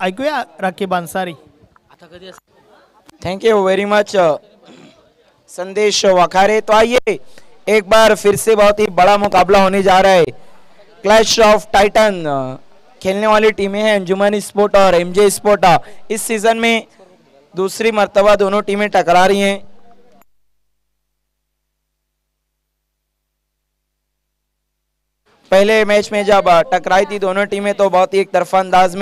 ऐकूया Rakib Ansari. Thank you very much Sandesh Wakhare. तो आइए एक बार फिर से बहुत ही बड़ा मुकाबला होने जा रहा है. क्लैश ऑफ टाइटन खेलने वाली टीमें हैं अंजुमन स्पोर्ट और एमजे स्पोर्ट. इस सीजन में दूसरी मर्तबा दोनों टीमें टकरा रही हैं. पहले मैच में जब टकराई थी दोनों टीमें तो बहुत ही एक तरफा अंदाज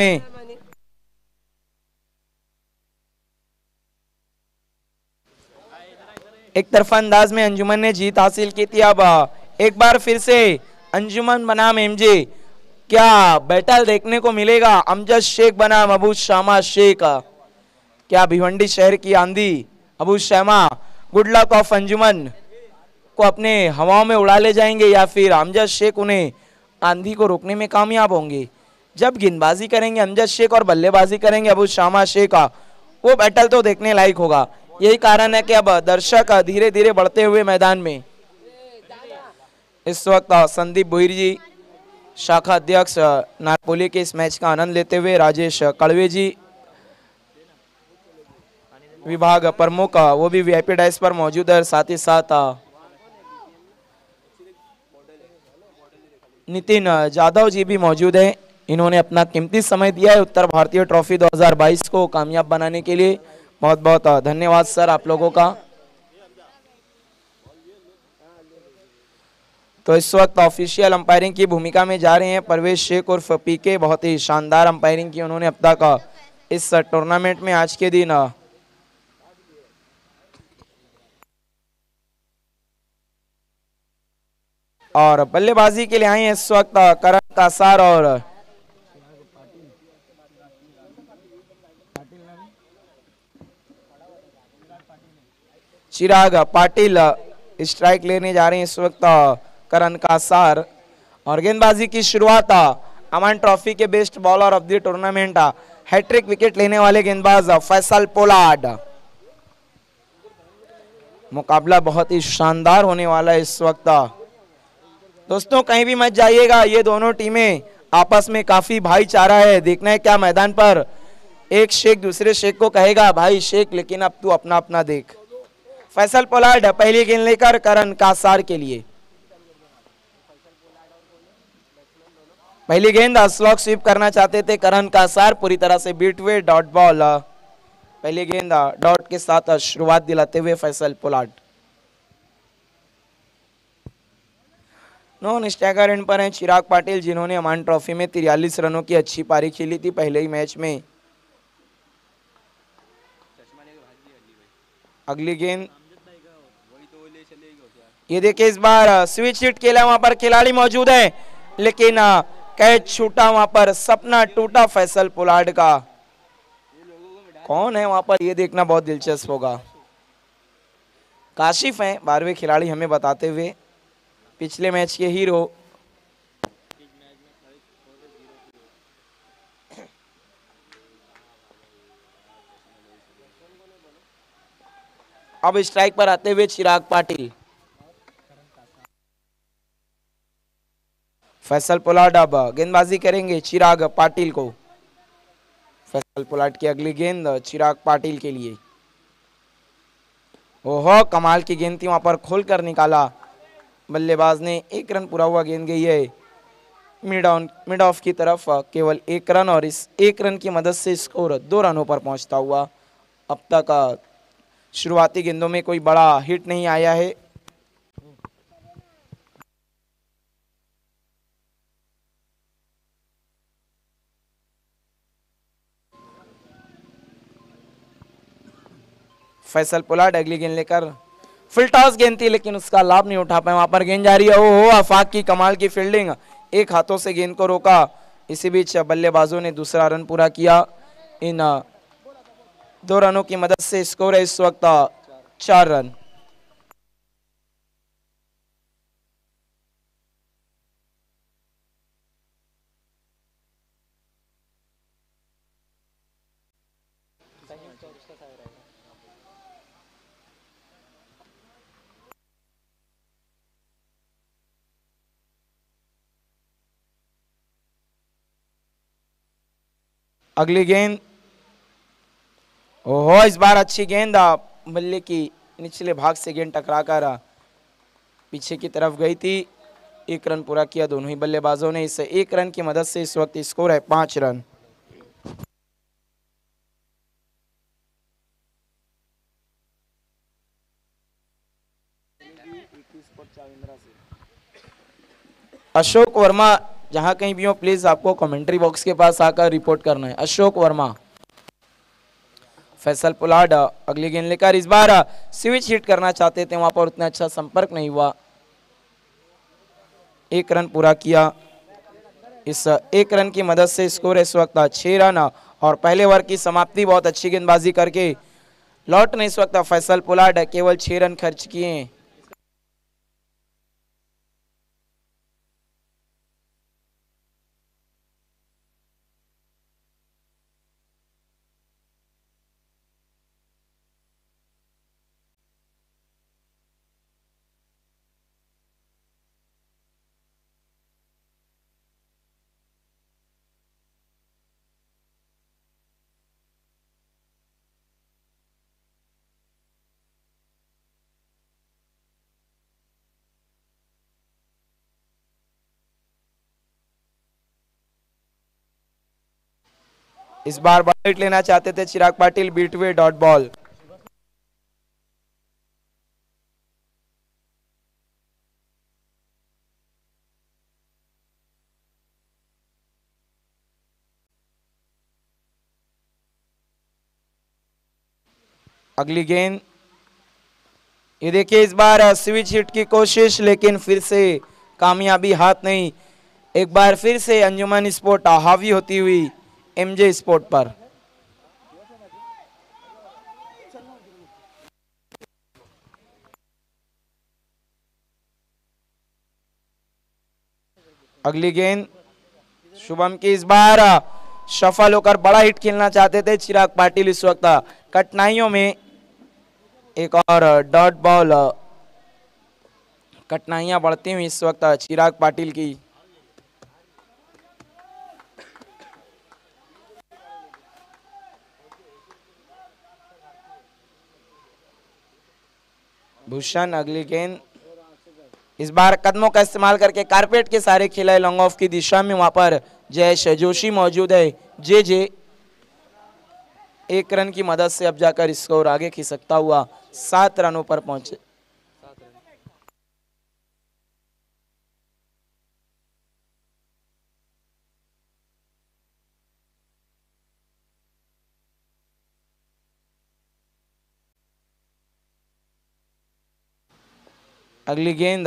में अंजुमन ने जीत हासिल की थी. अब एक बार फिर से अंजुमन बनाम एमजे क्या बैटल देखने को मिलेगा. अमजद शेख बनाम अबू शामा शेख. क्या भिवंडी शहर की आंधी अबू शामा गुड लक ऑफ अंजुमन को अपने हवाओं में उड़ा ले जाएंगे या फिर अमजद शेख उन्हें आंधी को रोकने में कामयाब होंगे. जब गेंदबाजी करेंगे अमजद शेख और बल्लेबाजी करेंगे अबू शामा शेख वो बैटल तो देखने लायक होगा. यही कारण है कि अब दर्शक धीरे धीरे बढ़ते हुए मैदान में. इस वक्त संदीप भोईर जी शाखा अध्यक्ष नारपोली के इस मैच का आनंद लेते हुए, राजेश कड़वे जी विभाग प्रमुख वो भी वीआईपी डाइस पर मौजूद है. साथ ही साथ नितिन जाधव जी भी मौजूद हैं. इन्होंने अपना कीमती समय दिया है उत्तर भारतीय ट्रॉफी 2022 को कामयाब बनाने के लिए. बहुत बहुत धन्यवाद सर आप लोगों का. तो इस वक्त ऑफिशियल अंपायरिंग की भूमिका में जा रहे हैं परवेश शेख उर्फ पीके. बहुत ही शानदार अंपायरिंग की उन्होंने अब तक इस टूर्नामेंट में. आज के दिन और बल्लेबाजी के लिए आए हैं इस वक्त करण कासार और चिराग पाटिल स्ट्राइक लेने जा रहे हैं इस वक्त करण कासार. और गेंदबाजी की शुरुआत अमान ट्रॉफी के best bowler of the tournament hat-trick wicket लेने वाले गेंदबाज फैसल पोलार्ड. मुकाबला बहुत ही शानदार होने वाला है इस वक्त. दोस्तों कहीं भी मत जाइएगा. ये दोनों टीमें आपस में काफी भाईचारा है. देखना है क्या मैदान पर एक शेख दूसरे शेख को कहेगा भाई शेख लेकिन अब तू अपना अपना देख. फैसल पोलार्ड पहली गेंद लेकर करण कासार के लिए. पहली गेंद स्लॉग स्वीप करना चाहते थे करण कासार. पूरी तरह से बीट हुए डॉट बॉल. पहली गेंद डॉट के साथ शुरुआत दिलाते हुए Faisal Pollard. Non striker end पर हैं चिराग पाटिल जिन्होंने अमान ट्रॉफी में 43 रनों की अच्छी पारी खेली थी पहले ही मैच में. अगली गेंद ये देखिए इस बार स्विच हिट खेला. वहां पर खिलाड़ी मौजूद है लेकिन कैच छूटा. वहां पर सपना टूटा फैसल पोलार्ड का. कौन है वहां पर ये देखना बहुत दिलचस्प होगा. काशिफ हैं 12वें खिलाड़ी हमें बताते हुए. पिछले मैच के हीरो. अब स्ट्राइक पर आते हुए चिराग पाटिल. फैसल पोलार्ड अब गेंदबाजी करेंगे चिराग पाटिल को. फैसल पोलार्ड की अगली गेंद चिराग पाटिल के लिए. ओहो कमाल की गेंद थी. वहां पर खोलकर निकाला बल्लेबाज ने. एक रन पूरा हुआ. गेंद गई है मिड ऑफ की तरफ. केवल एक रन और इस एक रन की मदद से स्कोर 2 रनों पर पहुंचता हुआ. अब तक शुरुआती गेंदों में कोई बड़ा हिट नहीं आया है. फैसल पोलार्ड अगली गेंद लेकर. फुल टॉस गेंद थी लेकिन उसका लाभ नहीं उठा पाए. वहां पर गेंद जा रही है. ओहो आफाक की कमाल की फील्डिंग. एक हाथों से गेंद को रोका. इसी बीच बल्लेबाजों ने दूसरा रन पूरा किया. इन 2 रनों की मदद से स्कोर है इस वक्त 4 रन. अगली गेंद, ओहो इस बार अच्छी गेंद बल्ले की निचले भाग से गेंद टकराकर पीछे की तरफ गई थी। 1 रन पूरा किया दोनों ही बल्लेबाजों ने। इस 1 रन की मदद से इस वक्त स्कोर है 5 रन। अशोक वर्मा जहां कहीं भी हो प्लीज आपको कमेंट्री बॉक्स के पास आकर रिपोर्ट करना है। अशोक वर्मा। फैसल पुलाड अगली गेंद लेकर इस बार स्विच हिट करना चाहते थे, वहां पर उतना अच्छा संपर्क नहीं हुआ। 1 रन पूरा किया। इस 1 रन की मदद से स्कोर इस वक्त 6 रन। और पहले ओवर की समाप्ति बहुत अच्छी गेंदबाजी करके लौटने इस वक्त फैसल पुलाड केवल 6 रन खर्च किए। इस बार बॉल लेना चाहते थे चिराग पाटिल, बीट हुए डॉट बॉल। अगली गेंद, ये देखिए इस बार स्विच हिट की कोशिश लेकिन फिर से कामयाबी हाथ नहीं। एक बार फिर से अंजुमन स्पोर्ट हावी होती हुई एमजे स्पोर्ट पर। अगली गेंद, शुभम की इस बार सफल होकर बड़ा हिट खेलना चाहते थे चिराग पाटिल। इस वक्त कठिनाइयों में एक और डॉट बॉल। कठिनाइयां बढ़ती हुई इस वक्त चिराग पाटिल की। भूषण अगली गेंद, इस बार कदमों का इस्तेमाल करके कारपेट के सारे खिलाए लॉन्ग ऑफ की दिशा में। वहां पर जयेश जोशी मौजूद है। जे 1 रन की मदद से अब जाकर स्कोर आगे खिसकता हुआ 7 रनों पर पहुंचे। अगली गेंद,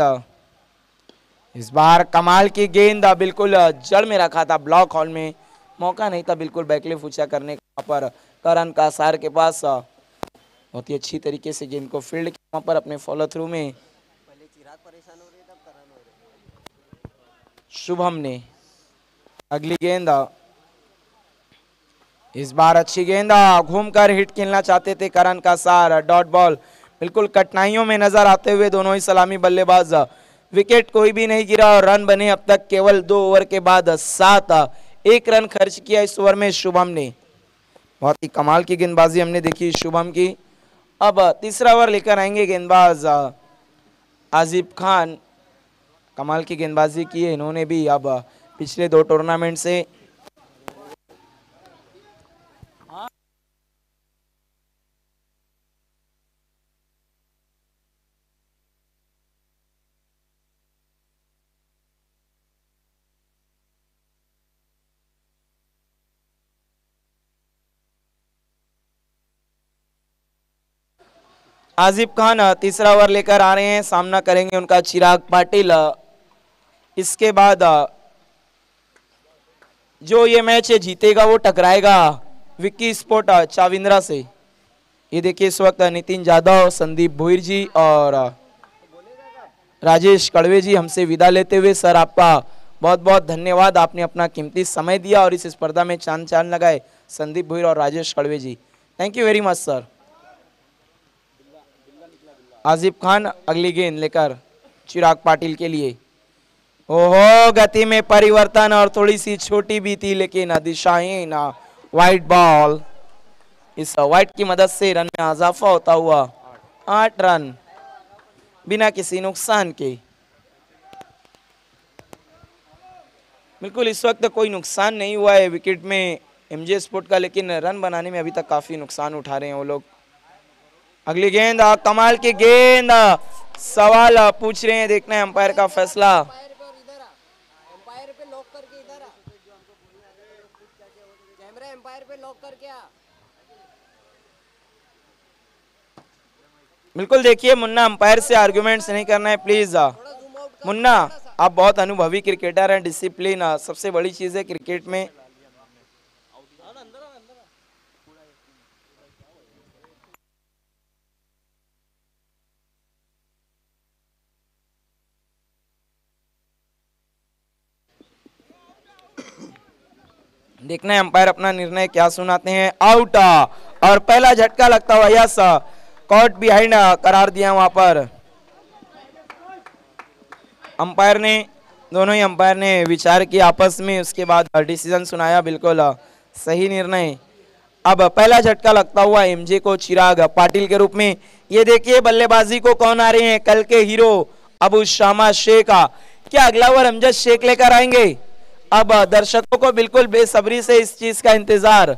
इस बार कमाल की गेंद बिल्कुल जड़ में रखा था, ब्लॉक हॉल में मौका नहीं था बिल्कुल बैकलिफ्ट ऊंचा करने का। पर करण कासार के पास बहुत ही अच्छी तरीके से गेंद को फील्ड किया पर अपने फॉलो थ्रू में शुभम ने। अगली गेंद, इस बार अच्छी गेंद घूमकर हिट खेलना चाहते थे करण कासार, डॉट बॉल। बिल्कुल कठिनाइयों में नजर आते हुए दोनों ही सलामी बल्लेबाज। विकेट कोई भी नहीं गिरा और रन बने अब तक केवल 2 ओवर के बाद 7। 1 रन खर्च किया इस ओवर में शुभम ने। बहुत ही कमाल की गेंदबाजी हमने देखी शुभम की। अब तीसरा ओवर लेकर आएंगे गेंदबाज आजिब खान। कमाल की गेंदबाजी की है इन्होंने भी अब पिछले 2 टूर्नामेंट से। आजिब खान तीसरा ओवर लेकर आ रहे हैं, सामना करेंगे उनका चिराग पाटिल। इसके बाद जो ये मैच जीतेगा वो टकराएगा विक्की स्पोर्ट चाविंद्रा से। ये देखिए इस वक्त नितिन जाधव, संदीप भोईर जी और राजेश कड़वे जी हमसे विदा लेते हुए। सर आपका बहुत बहुत धन्यवाद, आपने अपना कीमती समय दिया और इस स्पर्धा में चांद लगाए। संदीप भोईर और Rajesh Kadve ji, thank you very much sir. Ajib Khan अगली गेंद लेकर चिराग पाटिल के लिए। ओहो गति में परिवर्तन और थोड़ी सी छोटी भी थी लेकिन दिशाहीन वाइट बॉल। इस वाइट की मदद से रन में इजाफा होता हुआ 8 रन बिना किसी नुकसान के। बिल्कुल इस वक्त कोई नुकसान नहीं हुआ है विकेट में एमजे स्पोर्ट का, लेकिन रन बनाने में अभी तक काफी नुकसान उठा रहे हैं वो लोग। अगली गेंद, कमाल की गेंद, सवाल पूछ रहे हैं, देखना है अंपायर का फैसला। बिल्कुल देखिए मुन्ना, अंपायर से आर्गुमेंट्स नहीं करना है प्लीज। मुन्ना आप बहुत अनुभवी क्रिकेटर हैं, डिसिप्लिन सबसे बड़ी चीज है क्रिकेट में। देखना है अंपायर अपना निर्णय क्या सुनाते हैं। आउट, और पहला झटका लगता हुआ यस, कॉट बिहाइंड करार दिया वहां पर अंपायर ने। दोनों ही अंपायर ने विचार किया आपस में, उसके बाद डिसीजन सुनाया। बिल्कुल सही निर्णय। अब पहला झटका लगता हुआ एमजे को चिराग पाटिल के रूप में। ये देखिए बल्लेबाजी को कौन आ रहे हैं, कल के हीरो अबू शामा शेख। क्या अगला ओवर अमजद शेख लेकर आएंगे? अब दर्शकों को बिल्कुल बेसब्री से इस चीज का इंतजार,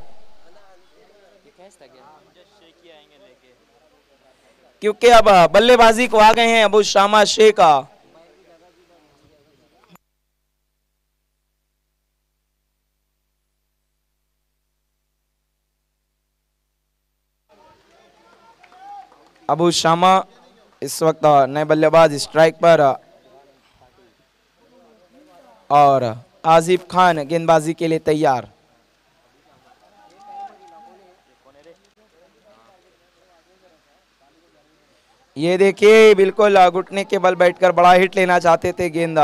क्योंकि अब बल्लेबाजी को आ गए हैं अबू शामा शेख। अबू शामा इस वक्त नए बल्लेबाज स्ट्राइक पर, और आजिब खान गेंदबाजी के लिए तैयार। ये देखिए बिल्कुल घुटने के बल बैठकर बड़ा हिट लेना चाहते थे, गेंद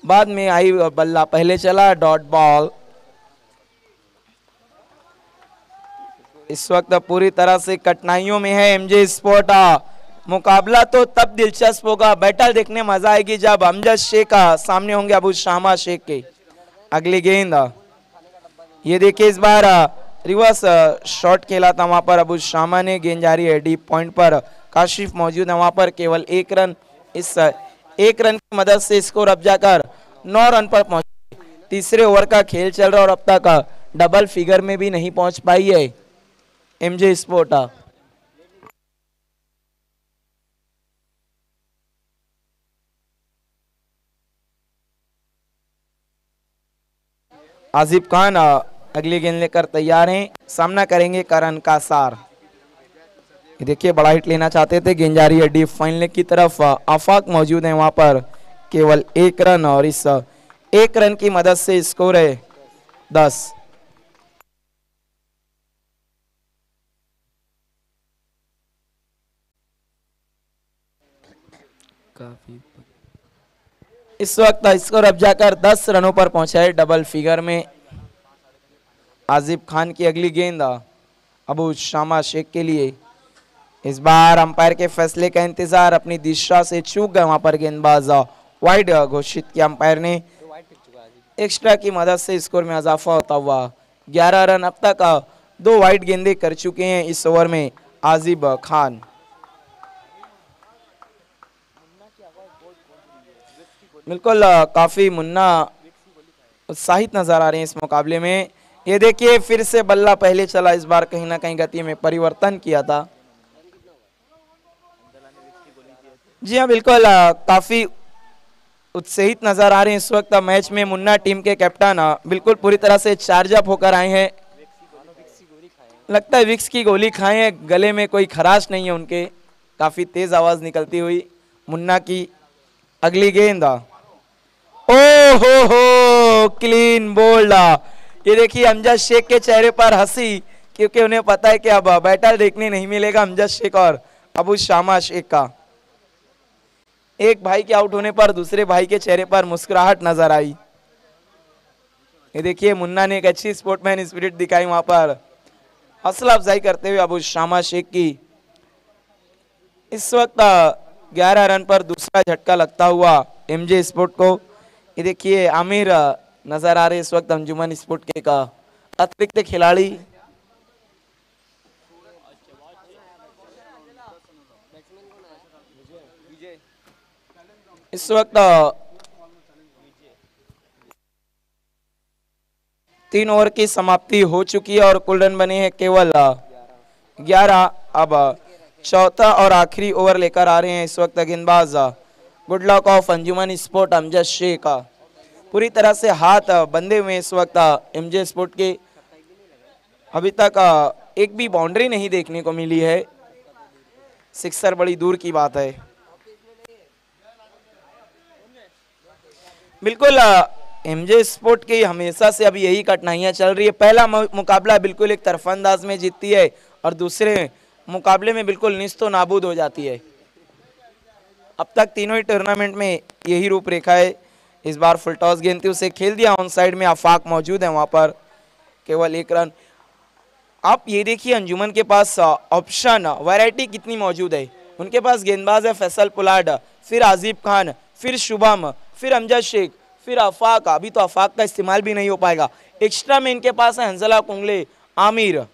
बाद में आई, बल्ला पहले चला, डॉट बॉल। इस वक्त पूरी तरह से कठिनाइयों में है एमजे स्पोर्ट। मुकाबला तो तब दिलचस्प होगा, बैटल देखने मजा आएगी जब अमजद शेख सामने होंगे अबू शामा शेख के। अगली गेंद, ये देखिए इस बार रिवर्स शॉट खेला था वहां पर अबू शामा ने। गेंद जारी है डीप पॉइंट पर, काशिफ मौजूद है वहां पर, केवल 1 रन। इस 1 रन की मदद से स्कोर अब जाकर 9 रन पर पहुंचे। तीसरे ओवर का खेल चल रहा और अब तक डबल फिगर में भी नहीं पहुंच पाई है एमजे स्पोर्ट। आजिब खान अगली गेंद लेकर तैयार हैं, सामना करेंगे करण कासार। देखिए बड़ा हिट लेना चाहते थे, गेंद जा रही है डीप फाइनल की तरफ। आफाक मौजूद है वहां पर, केवल 1 रन, और इस 1 रन की मदद से स्कोर है 10। इस वक्त स्कोर अब जाकर 10 रनों पर पहुंचा है, डबल फिगर में। आजिब खान की अगली गेंद अबू शामा शेख के लिए। इस बार अंपायर के फैसले का इंतजार, अपनी दिशा से चूक गए वहां पर गेंदबाज। वाइड घोषित किया अंपायर ने। एक्स्ट्रा की मदद से स्कोर में इजाफा होता हुआ 11 रन। अब तक 2 वाइड गेंदें कर चुके हैं इस ओवर में आजिब खान। बिल्कुल काफी मुन्ना उत्साहित नजर आ रहे हैं इस मुकाबले में। ये देखिए फिर से बल्ला पहले चला, इस बार कहीं ना कहीं गति में परिवर्तन किया था। जी हाँ बिल्कुल काफी उत्साहित नजर आ रहे हैं इस वक्त मैच में। मुन्ना टीम के कैप्टन बिल्कुल पूरी तरह से चार्ज अप होकर आए हैं। लगता है विक्स की गोली खाए हैं, गले में कोई खराश नहीं है उनके, काफी तेज आवाज निकलती हुई मुन्ना की। अगली गेंद, ओ हो क्लीन बोल्ड। ये देखिए अमजद शेख के चेहरे पर हंसी, क्योंकि उन्हें पता है कि अब बैटल देखने नहीं मिलेगा अमजद शेख और अबू शामा शेख का। एक भाई के आउट होने पर दूसरे भाई के चेहरे पर मुस्कुराहट नजर आई। ये देखिए मुन्ना ने एक अच्छी स्पोर्टमैन स्पिरिट दिखाई वहां पर, हौसला अफजाई करते हुए अबू शामा शेख की। इस वक्त 11 रन पर दूसरा झटका लगता हुआ एमजे स्पोर्ट को। ये देखिए आमिर नजर आ रहे इस वक्त अंजुमन स्पोर्ट के का अतिरिक्त खिलाड़ी इस वक्त 3 ओवर की समाप्ति हो चुकी है और कुल रन बने हैं केवल 11। अब चौथा और आखिरी ओवर लेकर आ रहे हैं इस वक्त गेंदबाज good luck of Anjuman sport Amjad Shaikh. पूरी तरह से हाथ बंधे हुए इस वक्त एमजे स्पोर्ट के। अभी तक एक भी बाउंड्री नहीं देखने को मिली है। सिक्सर बड़ी दूर की बात है। बिल्कुल एमजे स्पोर्ट की हमेशा से अभी यही कठिनाइयां चल रही है। पहला मुकाबला बिल्कुल एक तरफा अंदाज में जीतती है और दूसरे मुकाबले में बिल्कुल निस्तो नाबूद हो जाती है। अब तक तीनों ही टूर्नामेंट में यही रूपरेखा है। इस बार फुल टॉस गेंद थी, उसे खेल दिया। ऑन साइड में आफाक मौजूद है, वहां पर केवल 1 रन। आप ये देखिए अंजुमन के पास ऑप्शन वैरायटी कितनी मौजूद है। उनके पास गेंदबाज है फैसल पुलाड, फिर आजिब खान, फिर शुभम, फिर अमजद शेख, फिर आफाक। अभी तो आफाक का इस्तेमाल भी नहीं हो पाएगा। एक्स्ट्रा में इनके पास है हंजला कुंगले, आमिर।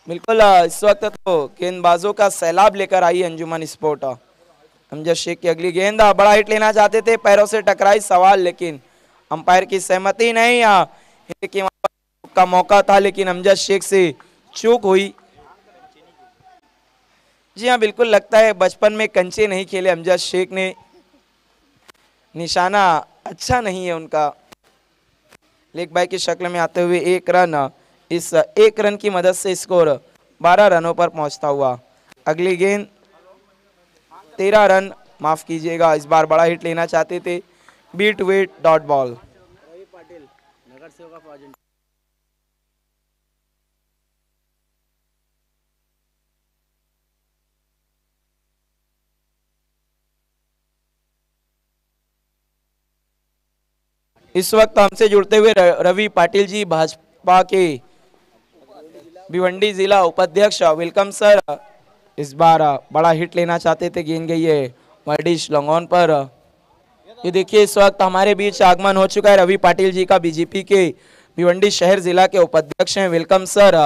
बिल्कुल इस वक्त तो गेंदबाजों का सैलाब लेकर आई अंजुमन स्पोर्ट। अमजद शेख की अगली गेंद, बड़ा हिट लेना चाहते थे, पैरों से टकराई सवाल, लेकिन अंपायर की सहमति नहीं। का मौका था लेकिन अमजद शेख से चूक हुई। जी हाँ, बिल्कुल लगता है बचपन में कंचे नहीं खेले अमजद शेख ने। निशाना अच्छा नहीं है उनका। लेग बाय की शक्ल में आते हुए 1 रन। इस 1 रन की मदद से स्कोर 12 रनों पर पहुंचता हुआ। अगली गेंद 13 रन, माफ कीजिएगा, इस बार बड़ा हिट लेना चाहते थे। Beat wait dot ball. इस वक्त हमसे जुड़ते हुए रवि पाटिल जी, भाजपा के भिवंडी जिला उपाध्यक्ष, वेलकम सर। इस बार बड़ा हिट लेना चाहते थे, गेंद गई है वर्डिश लॉन्ग पर। ये देखिए इस वक्त हमारे बीच आगमन हो चुका है रवि पाटिल जी का, बीजेपी के भिवंडी शहर जिला के उपाध्यक्ष हैं। Welcome sir.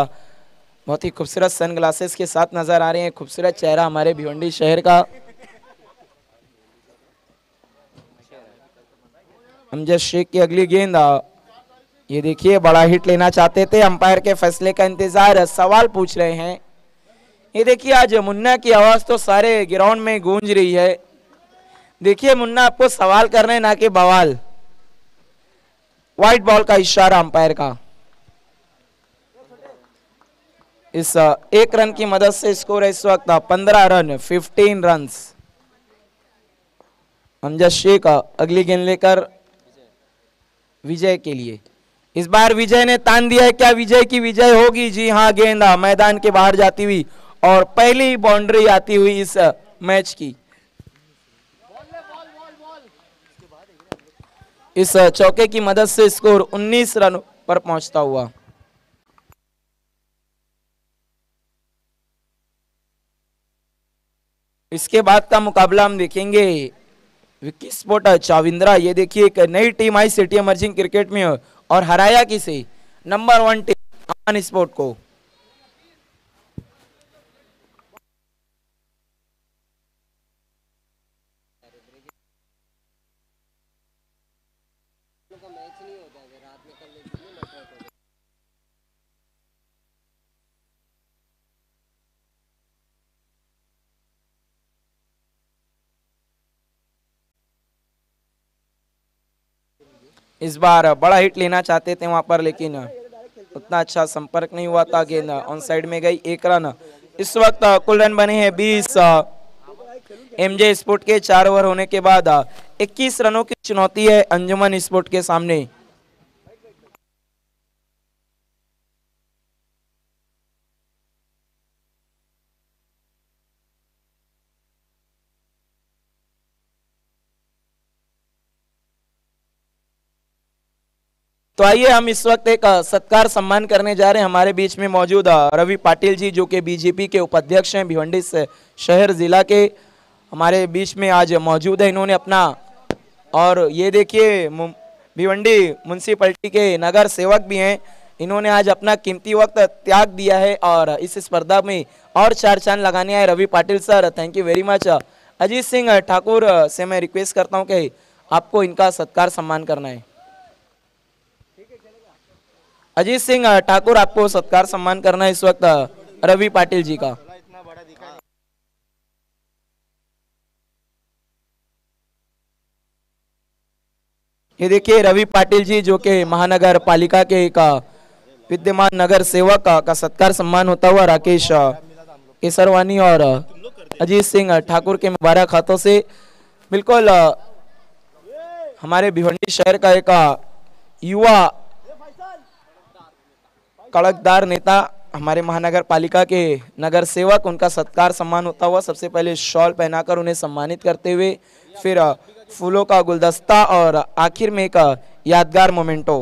बहुत ही खूबसूरत सनग्लासेस के साथ नजर आ रहे हैं, खूबसूरत चेहरा हमारे भिवंडी शहर का। अमजद शेख की अगली गेंद, ये देखिए बड़ा हिट लेना चाहते थे, अंपायर के फैसले का इंतजार, सवाल पूछ रहे हैं। ये देखिए आज मुन्ना की आवाज तो सारे ग्राउंड में गूंज रही है। देखिए मुन्ना आपको सवाल कर रहे हैं, ना कि बवाल। व्हाइट बॉल का इशारा अंपायर का। इस 1 रन की मदद से स्कोर है इस वक्त 15 रन, 15 रन। अमजद शेख अगली गेंद लेकर विजय के लिए। इस बार विजय ने तान दिया है, क्या विजय की विजय होगी? जी हाँ, गेंद मैदान के बाहर जाती हुई और पहली बाउंड्री आती हुई इस मैच की। इस चौके की मदद से स्कोर 19 रन पर पहुंचता हुआ। इसके बाद का मुकाबला हम देखेंगे विक्की स्पोर्ट चाविंद्रा। ये देखिए एक नई टीम आई सिटी इमर्जिंग क्रिकेट में और हराया किसे? नंबर 1 टीम अमन स्पोर्ट को। इस बार बड़ा हिट लेना चाहते थे वहां पर, लेकिन उतना अच्छा संपर्क नहीं हुआ था। गेंद ऑन साइड में गई, 1 रन। इस वक्त कुल रन बने हैं 20। एमजे स्पोर्ट के 4 ओवर होने के बाद 21 रनों की चुनौती है अंजुमन स्पोर्ट के सामने। तो आइए हम इस वक्त एक सत्कार सम्मान करने जा रहे हैं। हमारे बीच में मौजूद रवि पाटिल जी, जो कि बीजेपी के उपाध्यक्ष हैं भिवंडी शहर जिला के, हमारे बीच में आज मौजूद है। इन्होंने अपना, और ये देखिए भिवंडी म्युनिसिपैलिटी के नगर सेवक भी हैं, इन्होंने आज अपना कीमती वक्त त्याग दिया है और इस स्पर्धा में और 4 चांद लगाने आए Ravi Patil sir, thank you very much. Ajit Singh Thakur से मैं रिक्वेस्ट करता हूं कि आपको इनका सत्कार सम्मान करना है। अजीत सिंह ठाकुर आपको सत्कार सम्मान करना है इस वक्त रवि पाटिल जी का। ये देखिए रवि पाटिल जी जो कि महानगर पालिका के एक विद्यमान नगर सेवक का सत्कार सम्मान होता हुआ राकेश केसरवानी और अजीत सिंह ठाकुर के मुबारक हाथों से बिल्कुल हमारे भिवंडी शहर का एक युवा कड़कदार नेता, हमारे महानगर पालिका के नगर सेवक, उनका सत्कार सम्मान होता हुआ सबसे पहले शॉल पहनाकर उन्हें सम्मानित करते हुए फिर फूलों का गुलदस्ता और आखिर में एक यादगार मोमेंटो।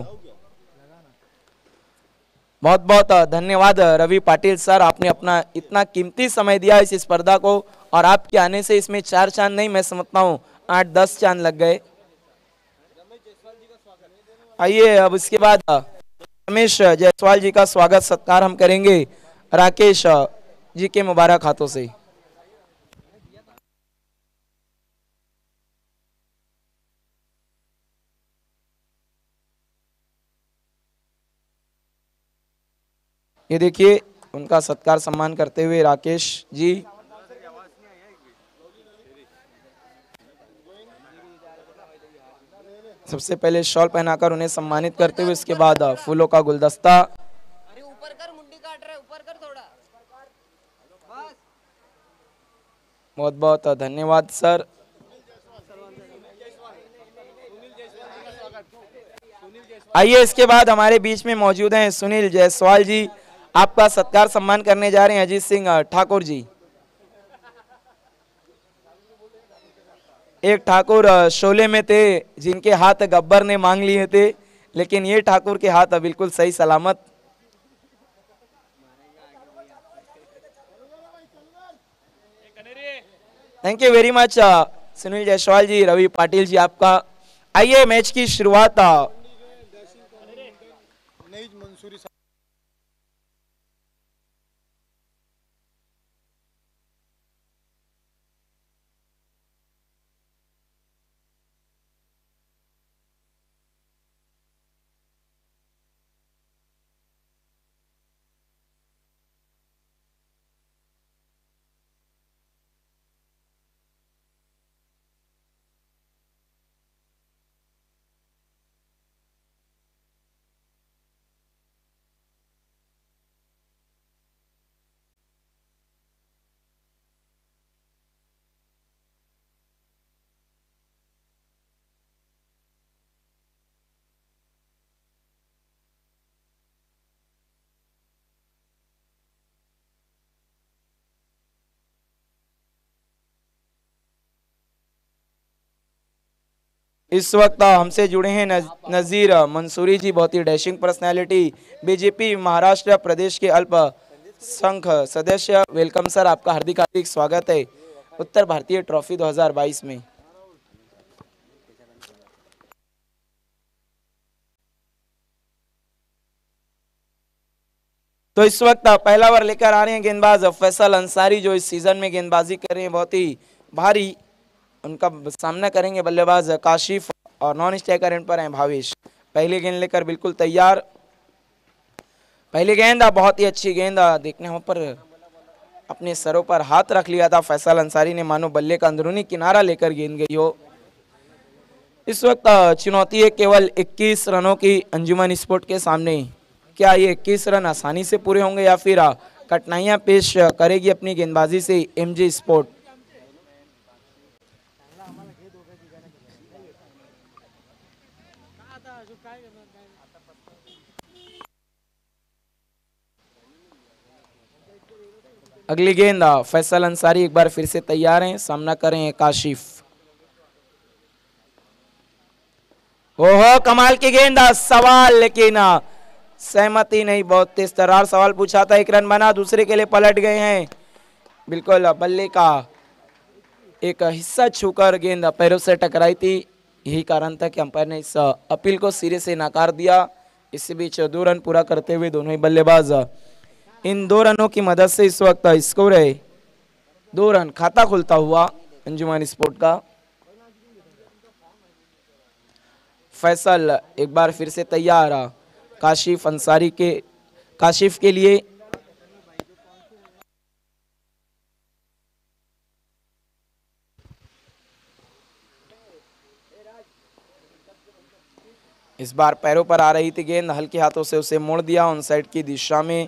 बहुत बहुत धन्यवाद रवि पाटिल सर, आपने अपना इतना कीमती समय दिया इस स्पर्धा को और आपके आने से इसमें 4 चांद नहीं, मैं समझता हूँ 8-10 चांद लग गए। आइए अब इसके बाद रमेश जायसवाल जी का स्वागत सत्कार हम करेंगे राकेश जी के मुबारक हाथों से। ये देखिए उनका सत्कार सम्मान करते हुए राकेश जी सबसे पहले शॉल पहनाकर उन्हें सम्मानित करते हुए इसके बाद फूलों का गुलदस्ता। अरे ऊपर कर, मुंडी काट रहा है, ऊपर कर थोड़ा बस। बहुत बहुत धन्यवाद सर। आइए इसके बाद हमारे बीच में मौजूद हैं सुनील जायसवाल जी, आपका सत्कार सम्मान करने जा रहे हैं अजीत सिंह ठाकुर जी। एक ठाकुर शोले में थे जिनके हाथ गब्बर ने मांग लिए थे, लेकिन ये ठाकुर के हाथ बिल्कुल सही सलामत। Thank you very much Sunil Jaiswal ji, Ravi Patil ji आपका। आइए मैच की शुरुआत इस वक्त हमसे जुड़े हैं नजीर मंसूरी जी, बहुत ही डैशिंग पर्सनालिटी, बीजेपी महाराष्ट्र प्रदेश के अल्प संघ सदस्य। वेलकम सर, आपका हार्दिक हार्दिक स्वागत है उत्तर भारतीय ट्रॉफी 2022 में। तो इस वक्त पहला ओवर लेकर आ रहे हैं गेंदबाज फैसल अंसारी, जो इस सीजन में गेंदबाजी कर रहे हैं बहुत ही भारी। उनका सामना करेंगे बल्लेबाज काशिफ और नॉन स्ट्राइकर एंड पर हैं भावेश। पहली गेंद लेकर बिल्कुल तैयार। पहली गेंद बहुत ही अच्छी गेंद, देखने वहां पर अपने सरों पर हाथ रख लिया था फैसल अंसारी ने, मानो बल्ले का अंदरूनी किनारा लेकर गेंद गई हो। इस वक्त चुनौती है केवल 21 रनों की अंजुमन स्पोर्ट के सामने। क्या ये 21 रन आसानी से पूरे होंगे या फिर कठिनाइयां पेश करेगी अपनी गेंदबाजी से एमजे स्पोर्ट। अगली गेंद फैसल अंसारी एक बार फिर से तैयार हैं, सामना करें काशिफ। ओहो कमाल की गेंद, सवाल लेकिन सहमति नहीं, बहुत तेज तर्रार सवाल पूछा था। 1 रन बना, दूसरे के लिए पलट गए हैं। बिल्कुल बल्ले का एक हिस्सा छूकर गेंद पैरों से टकराई थी। यही कारण था कि अंपायर ने इस अपील को सिरे से नकार दिया। इसी बीच 2 रन पूरा करते हुए दोनों ही बल्लेबाज इन 2 रनों की मदद से इस वक्त स्कोर है 2 रन, खाता खुलता हुआ अंजुमन स्पोर्ट का। फैसल एक बार फिर से तैयार काशिफ के लिए। इस बार पैरों पर आ रही थी गेंद, हल्के हाथों से उसे मोड़ दिया ऑन साइड की दिशा में।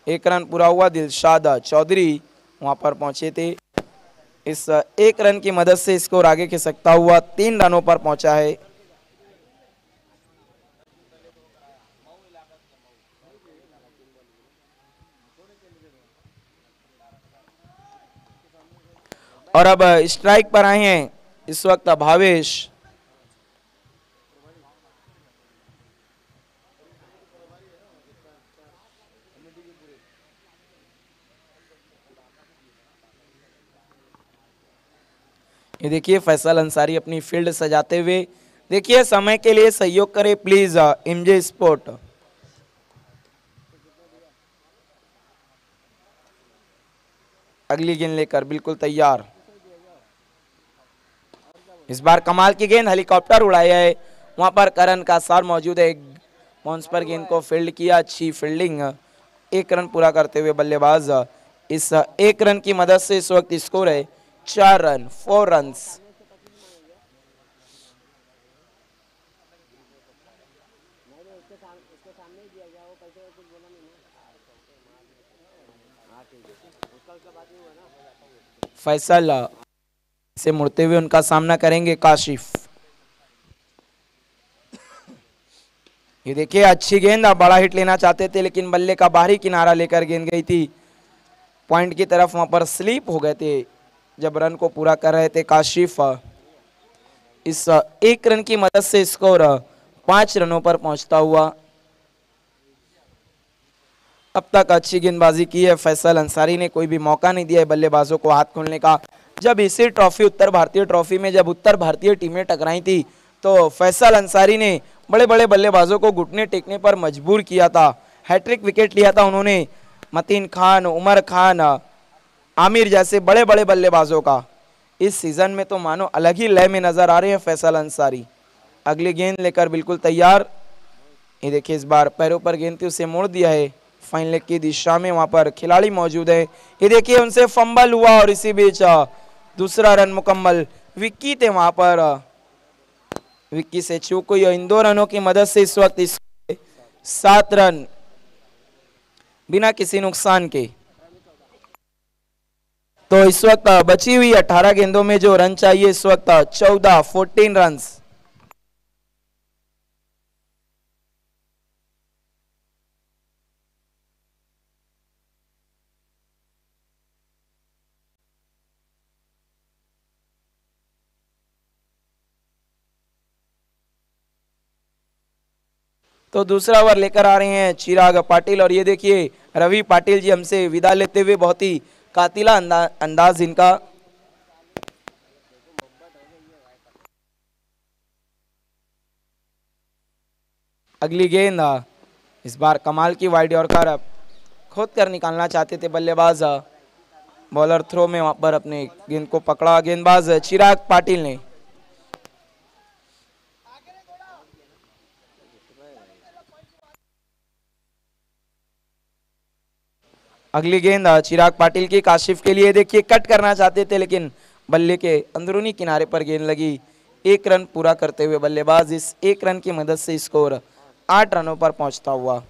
1 रन पूरा हुआ। दिलशाद चौधरी वहां पर पहुंचे थे। इस 1 रन की मदद से स्कोर आगे खिसकता हुआ 3 रनों पर पहुंचा है। और अब स्ट्राइक पर आए हैं इस वक्त भावेश। ये देखिए फैसल अंसारी अपनी फील्ड सजाते हुए। देखिए समय के लिए सहयोग करे प्लीज एमजे स्पोर्ट। अगली गेंद लेकर बिल्कुल तैयार। इस बार कमाल की गेंद, हेलीकॉप्टर उड़ाया है। वहां पर करण का सार मौजूद है। बाउंस पर गेंद को फील्ड किया, अच्छी फील्डिंग। 1 रन पूरा करते हुए बल्लेबाज इस 1 रन की मदद से इस वक्त स्कोर है 4 रन, 4 रन्स। फैसल से मुड़ते हुए उनका सामना करेंगे काशिफ। ये देखिए अच्छी गेंद, बड़ा हिट लेना चाहते थे लेकिन बल्ले का बाहरी किनारा लेकर गेंद गई थी पॉइंट की तरफ। वहां पर स्लिप हो गए थे जब रन को पूरा कर रहे थे काशिफ। इस 1 रन की मदद से स्कोर 5 रनों पर पहुंचता हुआ। अब तक अच्छी गेंदबाजी की है फैसल अंसारी ने, कोई भी मौका नहीं दिया है बल्लेबाजों को हाथ खोलने का। जब इसी ट्रॉफी उत्तर भारतीय ट्रॉफी में जब उत्तर भारतीय टीमें टकराई थी तो फैसल अंसारी ने बड़े बड़े बल्लेबाजों को घुटने टेकने पर मजबूर किया था। हैट्रिक विकेट लिया था उन्होंने मतीन खान, उमर खान, आमिर जैसे बड़े बड़े बल्लेबाजों का। इस सीजन में तो मानो अलग ही लय में नजर आ रहे हैं फैसल अंसारी। अगली गेंद लेकर बिल्कुल तैयार। ये देखिए इस बार पैरों पर गेंद थी, उसे मोड़ दिया है फाइन लेग की दिशा में। वहां पर खिलाड़ी मौजूद है। ये देखिए उनसे फंबल हुआ और इसी बीच दूसरा रन मुकम्मल। विक्की थे वहां पर, विक्की से चूक हुई। इन 2 रनों की मदद से इस वक्त 7 रन बिना किसी नुकसान के। तो इस वक्त बची हुई 18 गेंदों में जो रन चाहिए इस वक्त 14 रन। तो दूसरा ओवर लेकर आ रहे हैं चिराग पाटिल। और ये देखिए रवि पाटिल जी हमसे विदा लेते हुए, बहुत ही कातिला अंदाज इनका। अगली गेंद इस बार कमाल की वाइड यॉर्कर, खोद कर निकालना चाहते थे बल्लेबाज। बॉलर थ्रो में वहां पर अपने गेंद को पकड़ा गेंदबाज चिराग पाटिल ने। अगली गेंद चिराग पाटिल की काशिफ के लिए। देखिए कट करना चाहते थे लेकिन बल्ले के अंदरूनी किनारे पर गेंद लगी। 1 रन पूरा करते हुए बल्लेबाज इस 1 रन की मदद से स्कोर 8 रनों पर पहुंचता हुआ।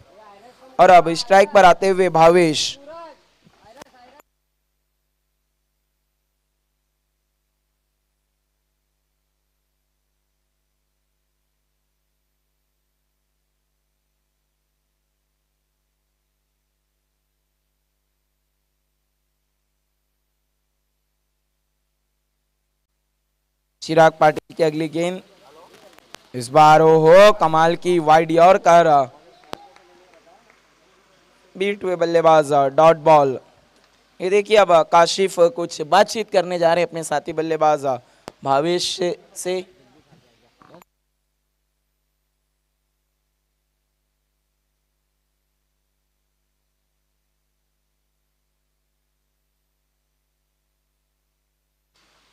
और अब स्ट्राइक पर आते हुए भावेश। चिराग पाटिल की अगली गेंद इस बार हो कमाल की वाइड यॉर्कर, बीट हुए बल्लेबाज डॉट बॉल। ये देखिए अब काशिफ कुछ बातचीत करने जा रहे हैं अपने साथी बल्लेबाज भावेश से।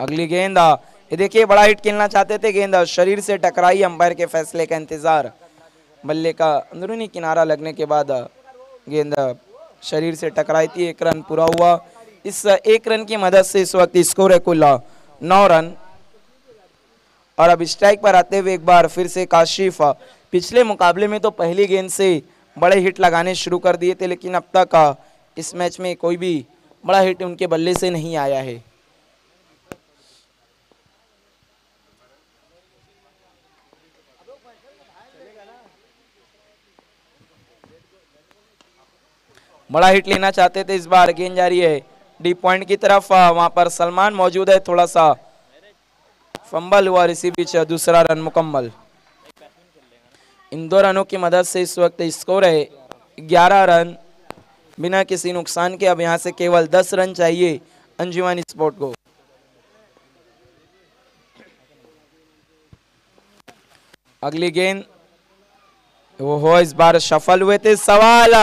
अगली गेंद, ये देखिए बड़ा हिट खेलना चाहते थे, गेंद शरीर से टकराई, अंपायर के फैसले का इंतजार। बल्ले का अंदरूनी किनारा लगने के बाद गेंद शरीर से टकराई थी। 1 रन पूरा हुआ। इस 1 रन की मदद से इस वक्त स्कोर है कुल 9 रन। और अब स्ट्राइक पर आते हुए एक बार फिर से काशिफ, पिछले मुकाबले में तो पहली गेंद से बड़े हिट लगाने शुरू कर दिए थे, लेकिन अब तक इस मैच में कोई भी बड़ा हिट उनके बल्ले से नहीं आया है। बड़ा हिट लेना चाहते थे, इस बार गेंद जा रही है डीप पॉइंट की तरफ, वहां पर सलमान मौजूद है, थोड़ा सा फंबल हुआ, इसी बीच दूसरा रन मुकम्मल। इन 2 रनों की मदद से इस वक्त स्कोर है 11 रन बिना किसी नुकसान के। अब यहां से केवल 10 रन चाहिए अंजुमन स्पोर्ट को। अगली गेंद वो हो, इस बार सफल हुए थे। सवाल,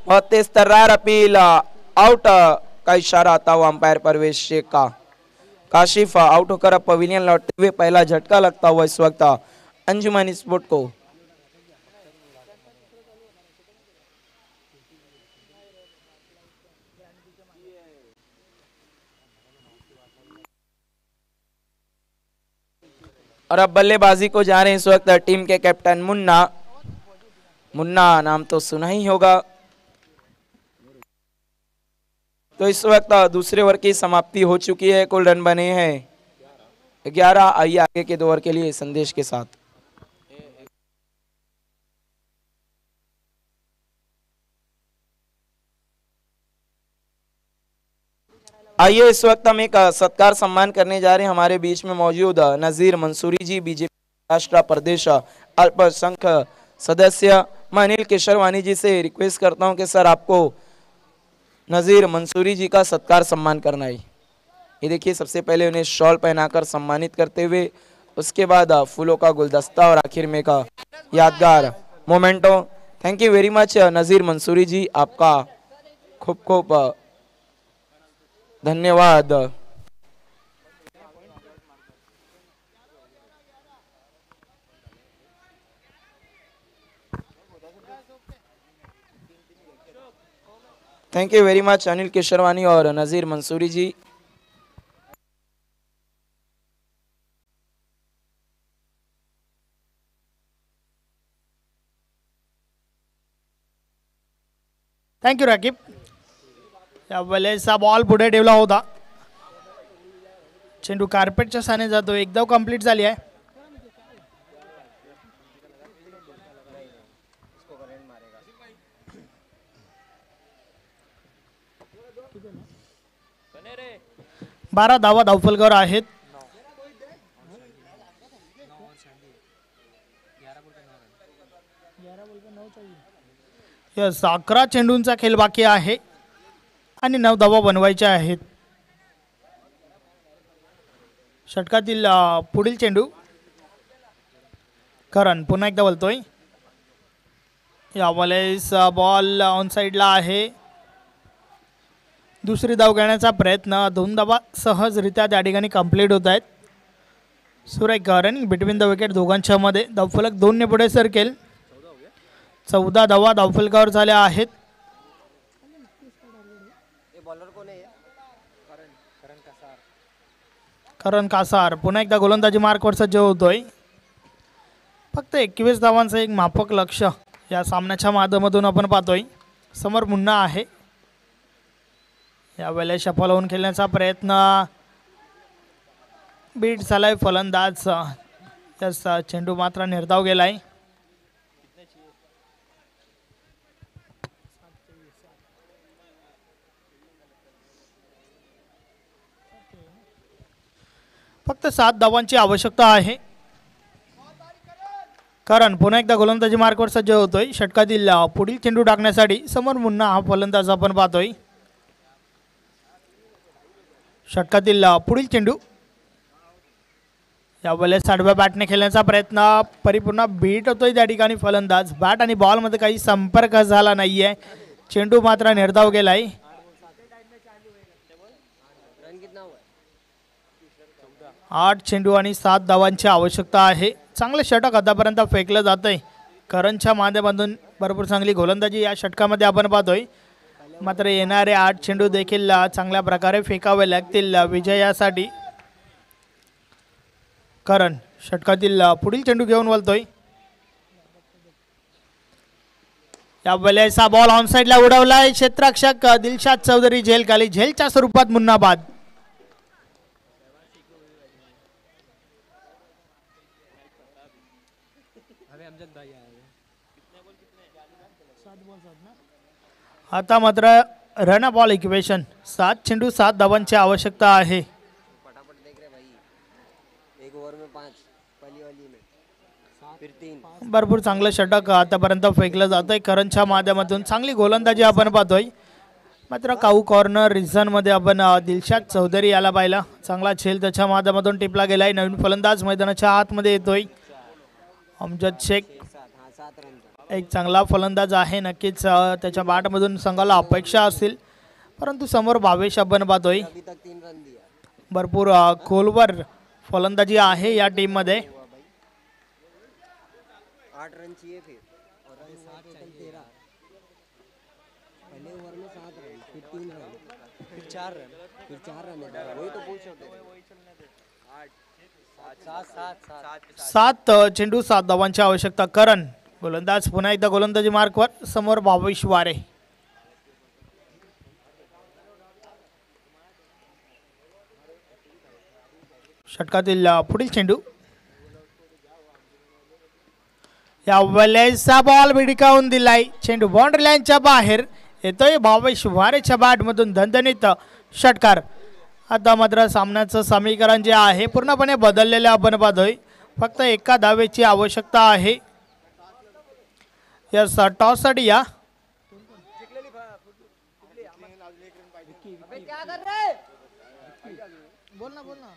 बहुत तेज तर्रार अपील, आउट का इशारा आता हुआ अंपायर परवेश शेख का। काशिफ आउट होकर अब पवेलियन लौटते हुए पहला झटका लगता हुआ इस वक्त अंजुमन स्पोर्ट को। और अब बल्लेबाजी को जा रहे हैं इस वक्त टीम के कैप्टन मुन्ना। मुन्ना नाम तो सुना ही होगा। तो इस वक्त दूसरे ओवर की समाप्ति हो चुकी है, कुल रन बने हैं 11। आइए आगे के 2 ओवर के लिए संदेश के साथ। आइए इस वक्त हम एक सत्कार सम्मान करने जा रहे हैं। हमारे बीच में मौजूद नजीर मंसूरी जी, बीजेपी राष्ट्र प्रदेश अल्पसंख्यक सदस्य। मैं अनिल केशरवानी जी से रिक्वेस्ट करता हूं कि सर आपको नजीर मंसूरी जी का सत्कार सम्मान करना है। ये देखिए सबसे पहले उन्हें शॉल पहनाकर सम्मानित करते हुए, उसके बाद फूलों का गुलदस्ता और आखिर में का यादगार memento. Thank you very much Nazir Mansuri ji, आपका खूब खूब धन्यवाद। Thank you very much Anil Kesharwani और नजीर मंसूरी जी। Thank you Rakib. यावेळेस बॉल पुढे ठेवला होता, चेंडू कार्पेटच्या साने जातो, एकदा कंप्लीट झाली आहे। बारा धावा धावफलकावर आहेत। यस 11 चेंडूंचा खेळ बाकी आहे आणि 9 धावा बनवायच्या आहेत। षटकातील पुढील चेंडू करण पुन्हा एकदा बोलतोय। यावेळेस बॉल ऑन साइडला आहे, दुसरी धाव घेण्याचा प्रयत्न, 2 धावा सहजरित्या त्या ठिकाणी कंप्लीट होत आहेत। सुरेख रनिंग बिटवीन द विकेट दोघांच्या मध्ये, धावफलक 2 ने पुढे सरकेल। 14 धावा धावफलकावर झाल्या आहेत। करण कासार पुन्हा एकदा गोलंदाजी मार्कवर सज्ज होतोय। फक्त 21 धावांचं एक माफक लक्ष या सामन्याच्या माध्यमातून आपण पाहतोय। समोर मुन्ना आहे, यावेळेला सफल होऊन खेळण्याचा प्रयत्न, बीट झालाय फलंदाज, यस चेंडू मात्र निर्धाव गेलाय। फक्त 7 धावांची आवश्यकता आहे। कारण पुन्हा एकदा गोलंदाजी मार्कवर सज्ज होतोय। षटकातील पुढील चेंडू टाकण्यासाठी समोर मुन्ना हा फलंदाज आपण पाहतोय। षटकातील पुढील चेंडू, यावेळेस आडव्या बॅटने खेळण्याचा प्रयत्न, परिपूर्ण बीट होतोय त्या ठिकाणी फलंदाज, बॅट आणि बॉल मध्ये काही संपर्क झाला नाहीये, चेंडू मात्र निर्धाव गेलाय। 8 चेंडू आणि 7 धावांची आवश्यकता आहे. चांगलं षटक आतापर्यंत फेकलं जात आहे. करणच्या माध्यमातून भरपूर चांगली गोलंदाजी या षटकामध्ये आपण पाहतोय. मात्र येणारे 8 चेंडू देखील चांगल्या प्रकारे फेकावे लागतील विजयासाठी. करण षटकातील पुढील चेंडू घेऊन वळतोय. या वेळेचा बॉल ऑन साइडला उडवलाय. क्षेत्ररक्षक दिलशाद चौधरी झेल खाली. झेलच्या स्वरूपात मुन्नाबाद. आता मात्र रन बॉल इक्वेशन. 7 चेंडू 7 धावांची आवश्यकता आहे. फटाफट देख रहे भाई, 1 ओवर में 5, पहली वाली में फिर 3. भरपूर चांगलं षटक आतापर्यंत फेकलं जात आहे. करणच्या माध्यमातून चांगली गोलंदाजी आपण पाहतोय. मात्र काऊ कॉर्नर रिझनमध्ये आपण दिलशाद चौधरी याला पाहिला. चांगला झेल त्याच्या माध्यमातून टिपला गेलाय. नवीन फलंदाज मैदानाच्या आतमध्ये येतोय. अमजद शेख 7 रन. एक चांगला फलंदाज आहे. नक्कीच त्याच्या बॅटमधून संघाला अपेक्षा असतील, परंतु समोर भावेश आपण पाहतोय. अभी तक 3 रन दिया. भरपूर खोलवर फलंदाजी आहे या टीममध्ये. 8 रन चाहिए फिर, और रन 7 टोटल 13. पहले ओवर में 7 रन, फिर 3 रन, फिर 4 रन, फिर 4 रन है. वही तो पूछ रहे थे. 7 चेंडू 7 धावांची आवश्यकता. करण गोलंदाज पुन्हा एकदा गोलंदाजी मार्कवर. समोर भावेश वारे. षटकातील पुढील चेंडू. या वेळेचा बॉल भिडकावून दिलाय. चेंडू बाउंड्री लाईनच्या बाहेर येतोय. भावेश वारेच्या बॅटमधून धनधनीत षटकार. आता मात्र सामन्याचं समीकरण जे आहे पूर्णपणे बदललेलं आपण पाहतोय. फक्त एका धावेची आवश्यकता आहे. यस टॉससाठी या. क्या कर रहे? बोल ना बोल ना.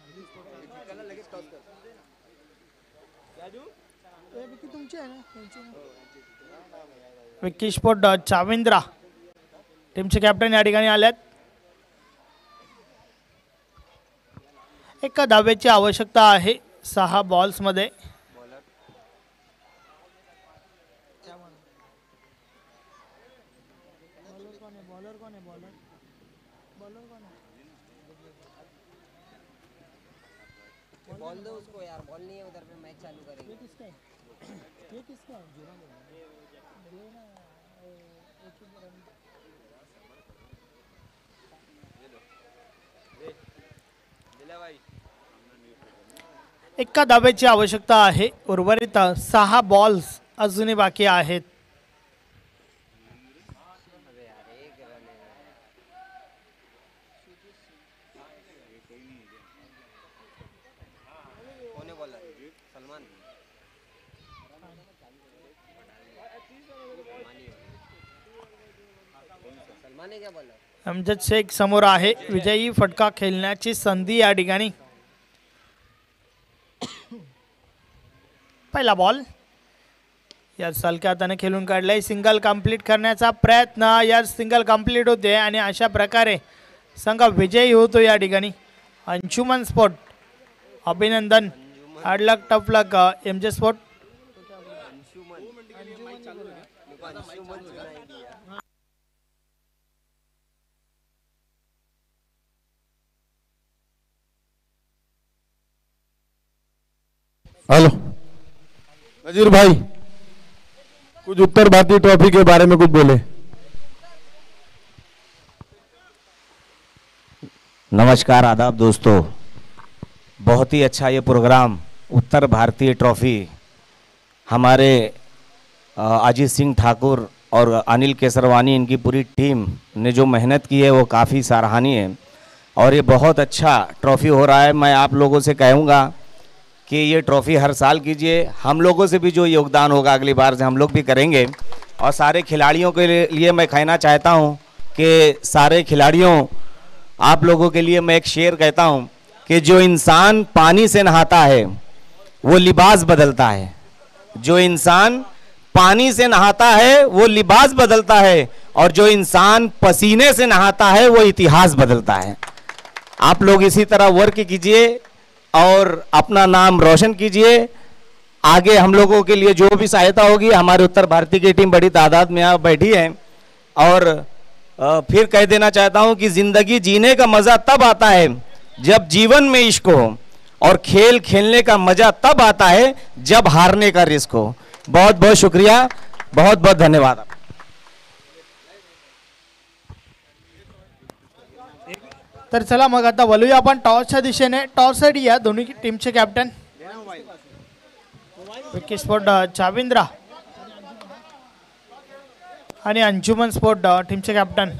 विक्की स्पोर्ट चाविंद्रा टीमचे कॅप्टन या ठिकाणी आल्यात. एका धावेची आवश्यकता आहे 6 बॉल्स मध्ये. बॉल दो उसको यार, बॉल नहीं है उधर पे, मैच चालू करेंगे. एका धावेची आवश्यकता आहे. उर्वरित 6 बॉल्स अजूनही बाकी आहेत. अमजद शेख समोर आहे. विजयी फटका खेळण्याची संधी या ठिकाणी. पहिला बॉल या सलक्या हाताने खेळून काढलाय. सिंगल कंप्लीट करण्याचा प्रयत्न. या सिंगल कंप्लीट होते आणि अशा प्रकारे संघ विजयी होतो या ठिकाणी. अंशुमन स्पोर्ट अभिनंदन. Hard luck tough luck MJ sport. Hello Nazir भाई, कुछ उत्तर भारतीय ट्रॉफी के बारे में कुछ बोले. नमस्कार आदाब दोस्तों, बहुत ही अच्छा ये प्रोग्राम उत्तर भारतीय ट्रॉफी हमारे अजीत सिंह ठाकुर और अनिल केसरवानी इनकी पूरी टीम ने जो मेहनत की है वो काफ़ी सराहनीय है और ये बहुत अच्छा ट्रॉफी हो रहा है. मैं आप लोगों से कहूँगा कि ये ट्रॉफ़ी हर साल कीजिए. हम लोगों से भी जो योगदान होगा अगली बार से हम लोग भी करेंगे. और सारे खिलाड़ियों के लिए मैं कहना चाहता हूँ कि सारे खिलाड़ियों, आप लोगों के लिए मैं एक शेर कहता हूँ कि जो इंसान पानी से नहाता है वो लिबास बदलता है. जो इंसान पानी से नहाता है वो लिबास बदलता है और जो इंसान पसीने से नहाता है वो इतिहास बदलता है. आप लोग इसी तरह वर्क कीजिए और अपना नाम रोशन कीजिए। आगे हम लोगों के लिए जो भी सहायता होगी, हमारे उत्तर भारतीय की टीम बड़ी तादाद में यहाँ बैठी है। और फिर कह देना चाहता हूँ कि जिंदगी जीने का मजा तब आता है जब जीवन में इश्क हो, और खेल खेलने का मजा तब आता है जब हारने का रिस्क हो। बहुत बहुत शुक्रिया, बहुत बहुत धन्यवाद। तर चला मग आता वळूया आपण टॉसच्या दिशेने. टॉस साठी या दोन्ही टीमचे कॅप्टन. विकी स्पोर्ट चाविंद्रा आणि अंजुमन स्पोर्ट टीमचे कॅप्टन.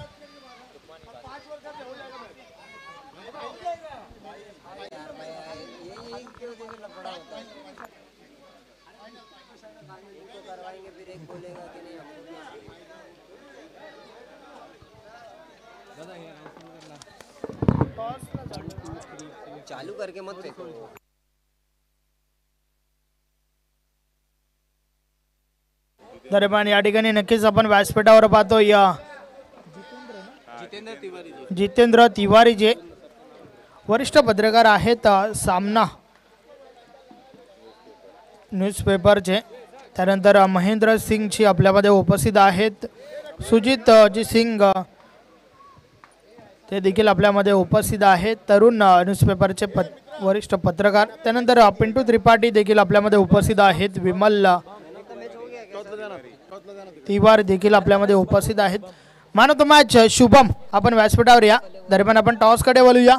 चालू करके मत फेंको. दरम्यान या ठिकाणी नक्कीच आपण व्यासपीठावर पाहतो या जितेंद्र तिवारी जे वरिष्ठ पत्रकार आहेत सामना न्यूजपेपरचे. त्यानंतर महेंद्र सिंगची आपल्यामध्ये उपस्थित आहेत. सुजित जी सिंग ते देखील आपल्यामध्ये उपस्थित आहेत. तरुण न्यूजपेपरचे वरिष्ठ पत्रकार. त्यानंतर पिंटू त्रिपाठी देखील आपल्यामध्ये उपस्थित आहेत. विमल तिवारी देखील आपल्यामध्ये उपस्थित आहेत. मान ऑफ द मॅच शुभम, आपण व्यासपीठावर या. दरम्यान आपण टॉस कडे वळूया.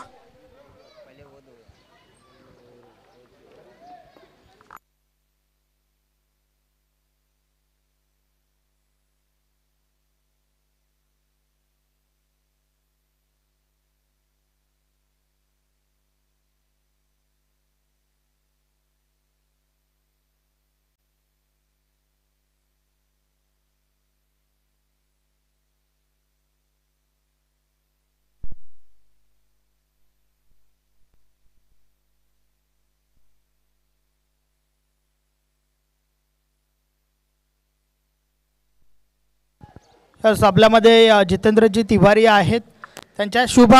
आपल्यामध्ये जितेंद्रजी तिवारी आहेत. त्यांच्या शुभ